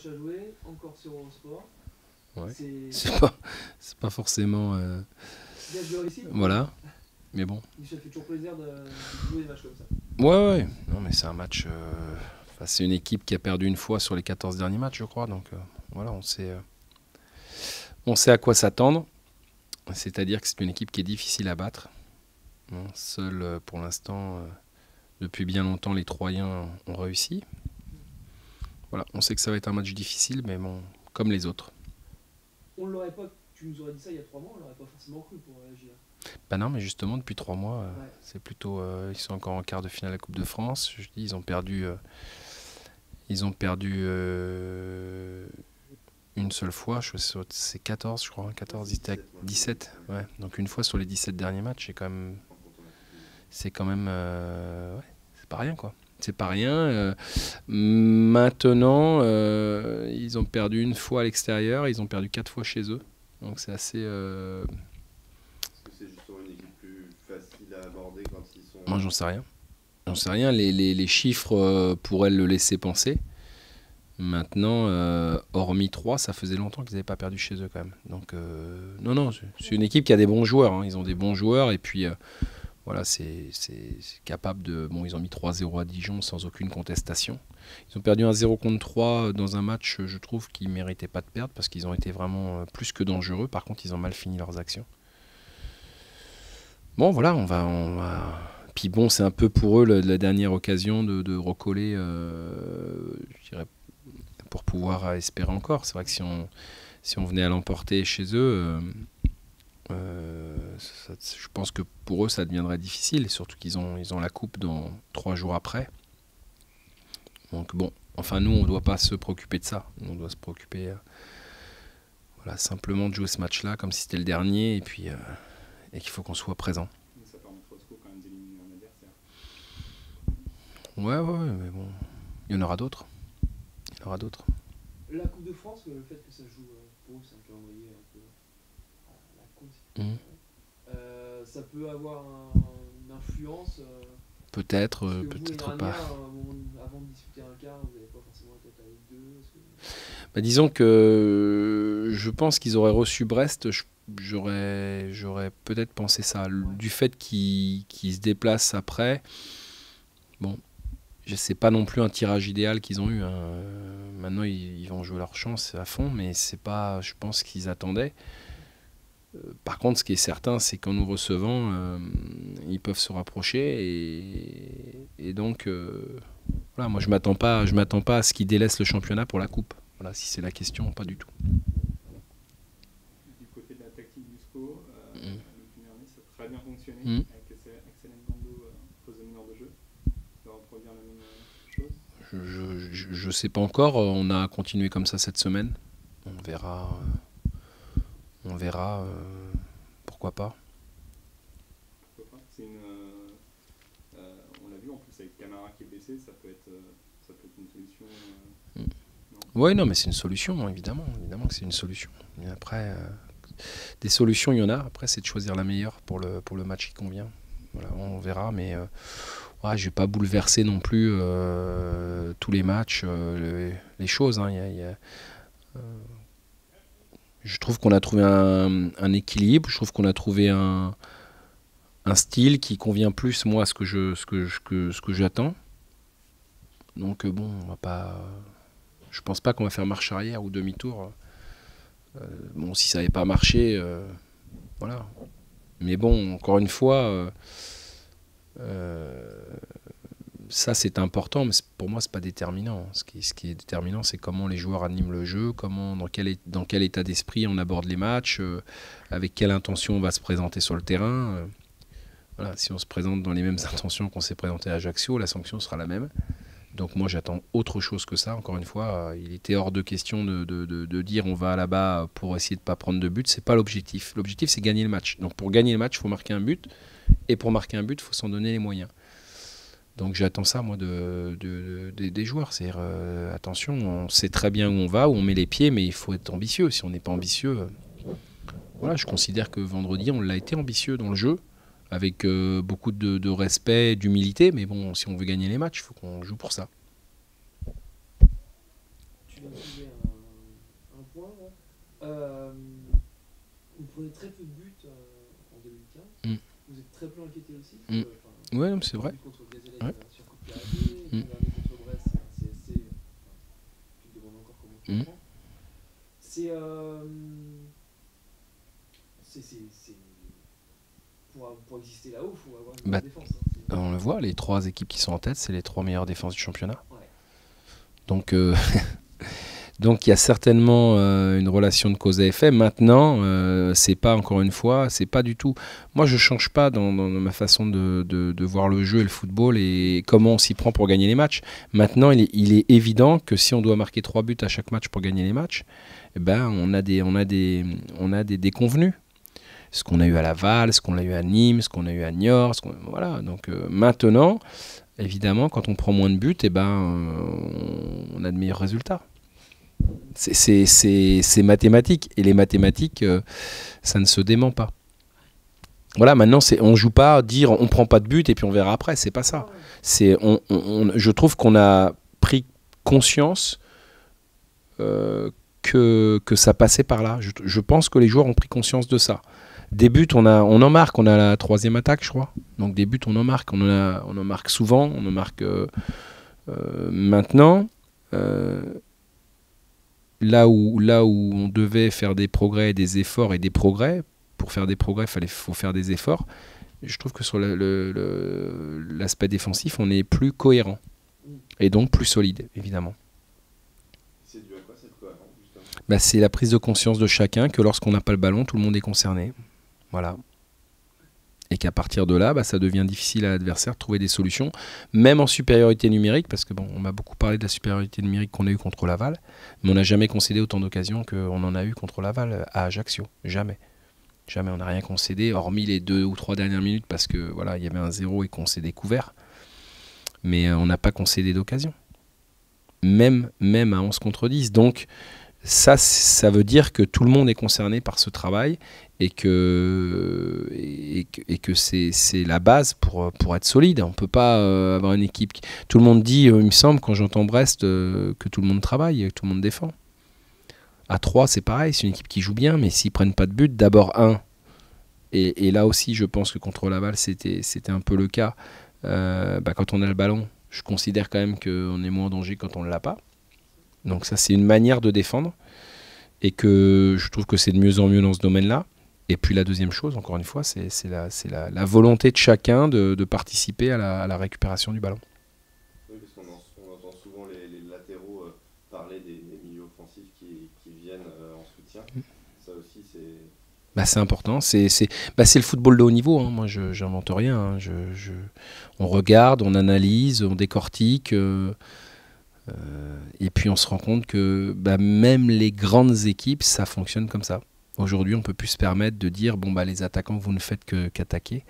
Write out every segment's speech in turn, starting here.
matchs à jouer, encore sur Eurosport. Ouais. C'est C'est pas forcément... gage de réussite. voilà, mais bon. Ça fait toujours plaisir de jouer des matchs comme ça. Ouais. Non, mais c'est un match... enfin, c'est une équipe qui a perdu une fois sur les 14 derniers matchs, je crois. Donc voilà, on sait à quoi s'attendre. C'est-à-dire que c'est une équipe qui est difficile à battre. Bon, seul, pour l'instant, depuis bien longtemps, les Troyens ont réussi. Voilà, on sait que ça va être un match difficile, mais bon, comme les autres. On l'aurait pas, tu nous aurais dit ça il y a 3 mois, on l'aurait pas forcément cru pour réagir. Bah non, mais justement, depuis 3 mois, Ouais. c'est plutôt... ils sont encore en quart de finale de la Coupe de France. Je dis, ils ont perdu une seule fois. C'est 14, je crois. Hein, 14, ils étaient à 17. Ouais. Donc une fois sur les 17 derniers matchs, c'est quand même ouais, c'est pas rien, quoi. C'est pas rien. Maintenant, ils ont perdu une fois à l'extérieur, ils ont perdu 4 fois chez eux. Donc c'est assez... Est-ce que c'est justement une équipe plus facile à aborder quand ils sont... Moi, j'en sais rien. J'en sais rien. Les chiffres pourraient le laisser penser. Maintenant, hormis 3, ça faisait longtemps qu'ils n'avaient pas perdu chez eux quand même. Donc, non, c'est une équipe qui a des bons joueurs. Hein. Ils ont des bons joueurs et puis... voilà, c'est capable de... Bon, ils ont mis 3-0 à Dijon sans aucune contestation. Ils ont perdu un 0 contre 3 dans un match, je trouve, qu'ils ne méritaient pas de perdre parce qu'ils ont été vraiment plus que dangereux. Par contre, ils ont mal fini leurs actions. Bon, voilà, on va... Puis bon, c'est un peu pour eux la dernière occasion de recoller, je dirais, pour pouvoir espérer encore. C'est vrai que si on venait à l'emporter chez eux... je pense que pour eux ça deviendrait difficile, et surtout qu'ils ont la coupe dans 3 jours après. Donc bon, enfin nous on ne doit pas se préoccuper de ça. On doit se préoccuper voilà, simplement de jouer ce match-là comme si c'était le dernier et puis et qu'il faut qu'on soit présent. Mais ça permettra au SCO quand même d'éliminer un adversaire. Ouais, mais bon, il y en aura d'autres. Il y en aura d'autres. La Coupe de France, le fait que ça joue pour eux, c'est un calendrier un peu à la con. Ça peut avoir une influence. Peut-être, parce que peut-être vous, pas. Avant de disputer un quart, vous n'avez pas forcément été à la Ligue 2. Bah, disons que je pense qu'ils auraient reçu Brest. J'aurais peut-être pensé ça. Du fait qu'ils se déplacent après, bon, je sais pas non plus un tirage idéal qu'ils ont eu. Hein. Maintenant, ils vont jouer leur chance à fond, mais c'est pas, je pense, qu'ils attendaient. Par contre, ce qui est certain, c'est qu'en nous recevant, ils peuvent se rapprocher et donc, voilà, moi je m'attends pas à ce qu'ils délaissent le championnat pour la coupe. Voilà, si c'est la question, pas du tout. Du côté de la tactique du SCO, le week-end dernier, ça a très bien fonctionné Mm. avec Axel Ngando, poste de meneur de jeu. Tu vas reproduire la même chose. Je sais pas encore. On a continué comme ça cette semaine. On verra. Pourquoi pas. Pourquoi pas. C'est on l'a vu en plus avec Camara qui est blessé, ça peut être une solution. Oui, non, mais c'est une solution, évidemment que c'est une solution. Mais après, des solutions, il y en a. Après, c'est de choisir la meilleure pour le match qui convient. Voilà, on verra, mais ouais, je vais pas bouleverser non plus tous les matchs, les choses. Hein. Je trouve qu'on a trouvé un équilibre. Je trouve qu'on a trouvé un style qui convient plus moi à ce que j'attends. Donc bon, on va pas. Je pense pas qu'on va faire marche arrière ou demi-tour. Bon, si ça n'avait pas marché, voilà. Mais bon, encore une fois, ça c'est important, mais pour moi c'est pas déterminant. Ce qui est déterminant, c'est comment les joueurs animent le jeu, dans quel état d'esprit on aborde les matchs, avec quelle intention on va se présenter sur le terrain. Voilà, si on se présente dans les mêmes intentions qu'on s'est présenté à Ajaccio, la sanction sera la même. Donc moi j'attends autre chose que ça. Encore une fois, il était hors de question de dire on va là-bas pour essayer de ne pas prendre de but. C'est pas l'objectif. L'objectif c'est gagner le match. Donc pour gagner le match, il faut marquer un but. Et pour marquer un but, il faut s'en donner les moyens. Donc j'attends ça moi des joueurs. C'est-à-dire attention, on sait très bien où on va, où on met les pieds, mais il faut être ambitieux. Si on n'est pas ambitieux, voilà, je considère que vendredi on l'a été ambitieux dans le jeu. Avec beaucoup de respect, d'humilité, mais bon, si on veut gagner les matchs, il faut qu'on joue pour ça. Tu tu viens de soulever un point. Là. Vous prenez très peu de buts en 2015. Vous êtes très peu inquiété aussi. Ouais, c'est vrai. Contre Gazelle, sur coup de pied arrêté, le dernier contre Brest, c'est un CSC. Tu te demandes encore comment tu le prends. Pour exister là-haut, il faut avoir une bonne défense. On le voit, les 3 équipes qui sont en tête, c'est les 3 meilleures défenses du championnat. Ouais. Donc, donc il y a certainement une relation de cause à effet. Maintenant, c'est pas, encore une fois, c'est pas du tout. Moi, je change pas dans ma façon de voir le jeu et le football et comment on s'y prend pour gagner les matchs. Maintenant, il est évident que si on doit marquer 3 buts à chaque match pour gagner les matchs, eh ben, on a des déconvenus. Ce qu'on a eu à Laval, ce qu'on a eu à Nîmes, ce qu'on a eu à Niort, voilà. Donc maintenant, évidemment, quand on prend moins de buts, eh ben, on a de meilleurs résultats. C'est mathématique. Et les mathématiques, ça ne se dément pas. Voilà, maintenant, on ne joue pas à dire on ne prend pas de but et puis on verra après. C'est pas ça. Je trouve qu'on a pris conscience que ça passait par là. Je pense que les joueurs ont pris conscience de ça. Des buts, on en marque. On a la 3e attaque, je crois. Donc des buts, on en marque. On en marque souvent. On en marque maintenant. Là où on devait faire des progrès, des efforts et des progrès, pour faire des progrès, faut faire des efforts. Je trouve que sur l'aspect défensif, on est plus cohérent. Et donc plus solide, évidemment. C'est dû à quoi cette cohérence, justement ? C'est la prise de conscience de chacun que lorsqu'on n'a pas le ballon, tout le monde est concerné. Voilà. Et qu'à partir de là, ça devient difficile à l'adversaire de trouver des solutions, même en supériorité numérique, parce que on m'a beaucoup parlé de la supériorité numérique qu'on a eue contre Laval, mais on n'a jamais concédé autant d'occasions qu'on en a eu contre Laval à Ajaccio. Jamais. Jamais, on n'a rien concédé, hormis les 2 ou 3 dernières minutes, parce que voilà, il y avait un 0 et qu'on s'est découvert. Mais on n'a pas concédé d'occasion. Même à 11 contre 10. Donc, ça veut dire que tout le monde est concerné par ce travail et que c'est la base pour être solide. On ne peut pas avoir une équipe tout le monde dit, il me semble, quand j'entends Brest, que tout le monde travaille, que tout le monde défend. À 3, c'est pareil, c'est une équipe qui joue bien, mais s'ils ne prennent pas de but, d'abord et là aussi, je pense que contre Laval, c'était un peu le cas. Quand on a le ballon, je considère quand même qu'on est moins en danger quand on ne l'a pas. Donc ça, c'est une manière de défendre et que je trouve que c'est de mieux en mieux dans ce domaine-là. Et puis la deuxième chose, encore une fois, c'est la volonté de chacun de participer à la récupération du ballon. Oui, parce qu'on entend souvent les latéraux parler des milieux offensifs qui viennent en soutien. Ça aussi, c'est... c'est important. C'est le football de haut niveau. Hein. Moi, je n'invente rien. Hein. On regarde, on analyse, on décortique... et puis on se rend compte que même les grandes équipes, ça fonctionne comme ça. Aujourd'hui, on ne peut plus se permettre de dire les attaquants, vous ne faites qu'attaquer.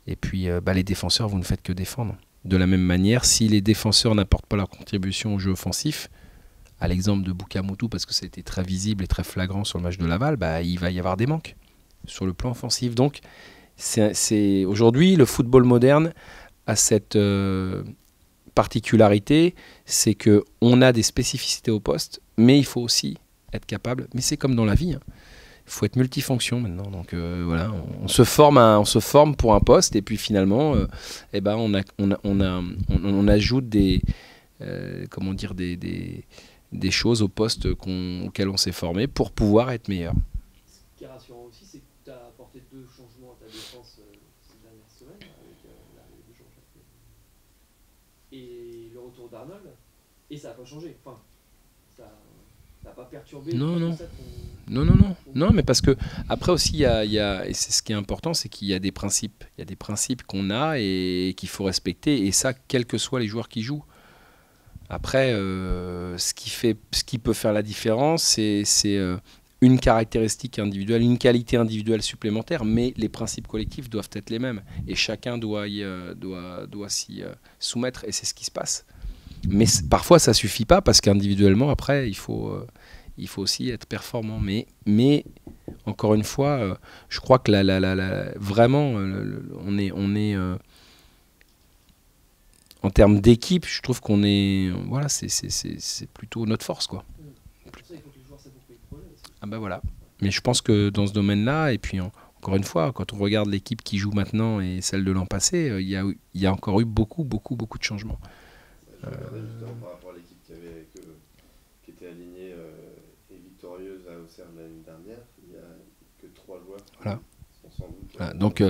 Et puis les défenseurs, vous ne faites que défendre. De la même manière, si les défenseurs n'apportent pas leur contribution au jeu offensif, à l'exemple de Boukamoutou, parce que ça a été très visible et très flagrant sur le match de Laval, il va y avoir des manques sur le plan offensif. Donc, aujourd'hui, le football moderne a cette... particularité, c'est qu'on a des spécificités au poste, mais il faut aussi être capable, mais c'est comme dans la vie, il faut être multifonction maintenant, donc voilà, on se forme pour un poste, et puis finalement, on ajoute des choses au poste auquel on s'est formé pour pouvoir être meilleur. Ce qui est rassurant aussi, c'est que tu as apporté 2 changements à ta défense ces dernières semaines, avec l'arrivée de Jean-Jacques et le retour d'Arnold, et ça n'a pas changé. Enfin, ça n'a pas perturbé. Non, mais parce que après aussi, il y a, et c'est ce qui est important, c'est qu'il y a des principes. Il y a des principes qu'on a et qu'il faut respecter, et ça, quels que soient les joueurs qui jouent. Après, ce qui peut faire la différence, c'est une caractéristique individuelle, une qualité individuelle supplémentaire, mais les principes collectifs doivent être les mêmes. Et chacun doit s'y soumettre, et c'est ce qui se passe. Mais parfois, ça ne suffit pas, parce qu'individuellement, après, il faut aussi être performant. Mais encore une fois, je crois que vraiment, on est en termes d'équipe, je trouve qu'on est... Voilà, c'est plutôt notre force, quoi. Ah bah voilà. Mais je pense que dans ce domaine-là, et puis encore une fois, quand on regarde l'équipe qui joue maintenant et celle de l'an passé, il y a encore eu beaucoup de changements. Je regardais justement par rapport à l'équipe qui était alignée et victorieuse à Auxerre l'année dernière, il n'y a que 3 joueurs qui Voilà. sont sans doute... Voilà. Donc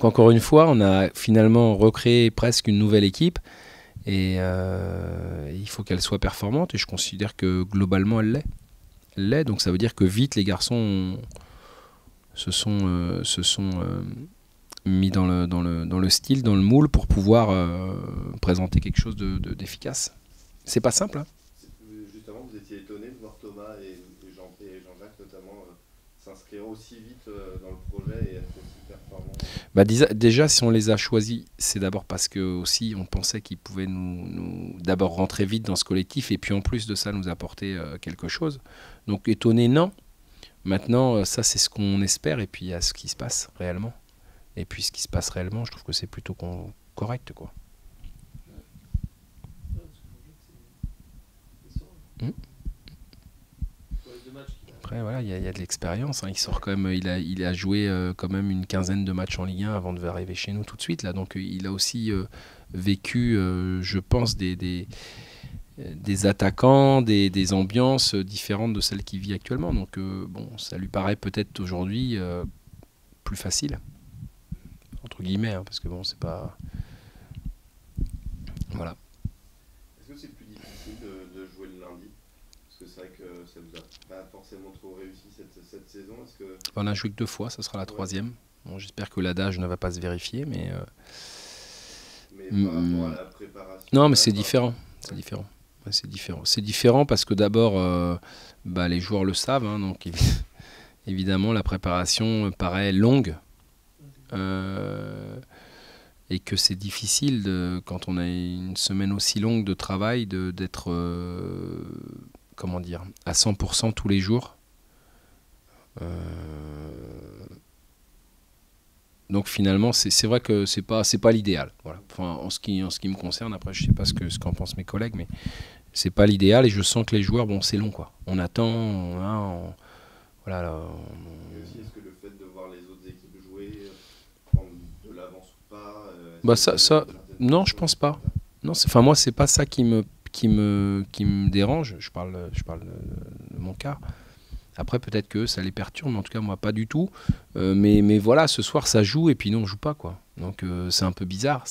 encore une fois, on a finalement recréé presque une nouvelle équipe et il faut qu'elle soit performante et je considère que globalement elle l'est. Elle l'est, donc ça veut dire que vite les garçons se sont mis dans le style, dans le moule pour pouvoir présenter quelque chose d'efficace. C'est pas simple, hein. Justement, vous étiez étonné de voir Thomas et Jean-Jacques notamment s'inscrire aussi vite dans le projet et être aussi performants. Bah, déjà, si on les a choisis, c'est d'abord parce que aussi on pensait qu'ils pouvaient nous d'abord rentrer vite dans ce collectif et puis en plus de ça nous apporter quelque chose. Donc étonné, non. Maintenant, ça c'est ce qu'on espère et puis il y a ce qui se passe réellement. Et puis ce qui se passe réellement, je trouve que c'est plutôt correct, quoi. Après, voilà, il y a de l'expérience. Hein. Il sort quand même, il a joué quand même une quinzaine de matchs en Ligue 1 avant de arriver chez nous tout de suite. Là. Donc il a aussi vécu, je pense, des attaquants, des ambiances différentes de celles qu'il vit actuellement. Donc bon, ça lui paraît peut-être aujourd'hui plus facile, entre guillemets, hein, parce que bon, c'est pas... Voilà. Est-ce que c'est plus difficile de jouer le lundi? Parce que c'est vrai que ça vous a pas forcément trop réussi cette saison. Est-ce que... On a joué que 2 fois, ça sera la 3e. Bon, j'espère que l'adage ne va pas se vérifier, mais... Mais par rapport à la préparation... Non, mais c'est différent. C'est différent. Ouais, c'est différent. C'est différent parce que d'abord, les joueurs le savent. Hein, donc évidemment, la préparation paraît longue. Et que c'est difficile, quand on a une semaine aussi longue de travail, d'être comment dire, à 100% tous les jours. Donc finalement, c'est vrai que c'est pas l'idéal. Voilà. Enfin, en ce qui me concerne, après je sais pas ce qu'en pensent mes collègues, mais c'est pas l'idéal et je sens que les joueurs, bon, c'est long, quoi. On attend, voilà. Là, Et aussi, est-ce que le fait de voir les autres équipes jouer, prendre de l'avance ou pas, non, je pense pas. Non, enfin moi, c'est pas ça qui me dérange. Je parle de mon cas. Après, peut-être que ça les perturbe, mais en tout cas, moi, pas du tout. Mais voilà, ce soir, ça joue, et puis nous, on joue pas, quoi. Donc, c'est un peu bizarre.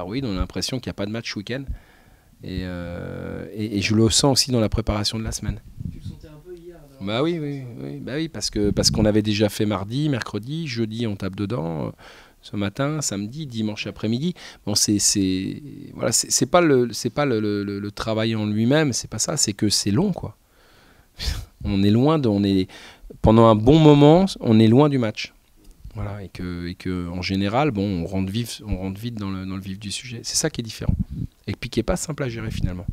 Oui, on a l'impression qu'il n'y a pas de match week-end. Et je le sens aussi dans la préparation de la semaine. Tu le sentais un peu hier? Bah oui, parce qu'on avait déjà fait mardi, mercredi, jeudi, on tape dedans. Ce matin, samedi, dimanche après-midi. Bon, voilà, c'est pas le travail en lui-même, c'est pas ça, c'est que c'est long, quoi. On est loin pendant un bon moment, on est loin du match. Voilà, et que en général, bon, on rentre vite dans le vif du sujet. C'est ça qui est différent. Et puis qui est pas simple à gérer finalement.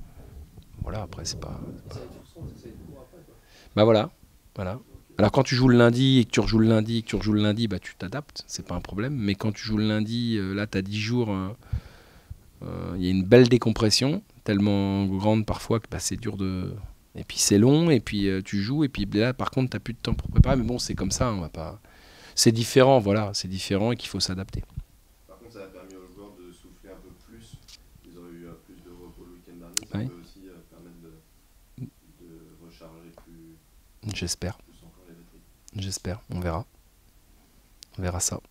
Voilà, après c'est pas. Bah voilà. Alors quand tu joues le lundi et que tu rejoues le lundi, bah tu t'adaptes, c'est pas un problème. Mais quand tu joues le lundi, là tu as 10 jours, il y a une belle décompression, tellement grande parfois que c'est dur de... Et puis c'est long, et puis tu joues, et puis là par contre tu n'as plus de temps pour préparer. Mais bon, c'est comme ça, on va pas... C'est différent, voilà, c'est différent et qu'il faut s'adapter. Par contre, ça a permis aux joueurs de souffler un peu plus. Ils ont eu plus de repos le week-end dernier. Ça peut aussi permettre de recharger plus... J'espère. Plus encore les batteries. J'espère, on verra. On verra ça.